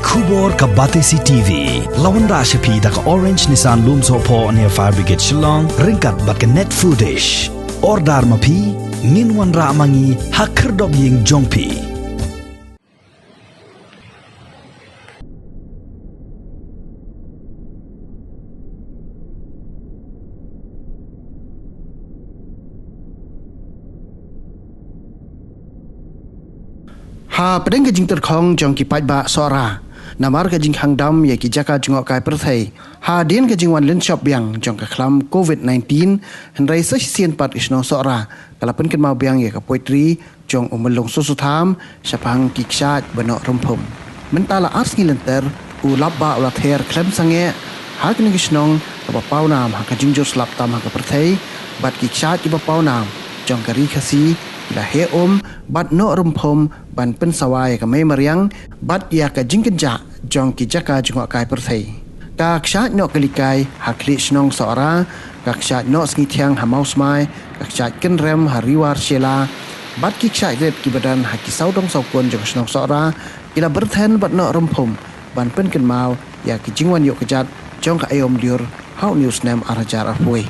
Kubor ka Batesi TV. Lawan Rashapi da ka Orange Nissan Looms Hopo near Fire Brigade Shillong. Ringkat bat ka net footage. Ordar mapi. Nginwan ra mangi hakerdog ying jongpi. Ha pedeng ke jing terkhong jong ki pai ba sora namar ke jing hang dam ye ki jaka jungok kai perthai ha dien ke jing wan len shop biang jong ka khlam covid-19 hendrai sa sien pat isno sora kalapen ken mau biang ye ka poetry jong umelong susu tham sapang kiksat beno rumpum mentala ars ni lenter u labba ula ther klem sange ha ken gisnong ka pau nam ha ka jing jo slap tam ha ka perthai bat kiksat ki pau nam jong ka ri khasi la he bat no rumpum ban pen sawai ka mai mariang bat ya ka jingkenja jong ki jaka jungok kai perthai ka kshat no kalikai hakli snong sora ka kshat no sngi thiang ha maus mai ka kshat ken rem hariwar shela bat ki kshat ret ki badan ha ki saudong saukon jong snong sora ila berthen bat no rumpum ban pen ken mau ya ki jingwan yo kejat jong ka ayom liur how news nem arajar arpui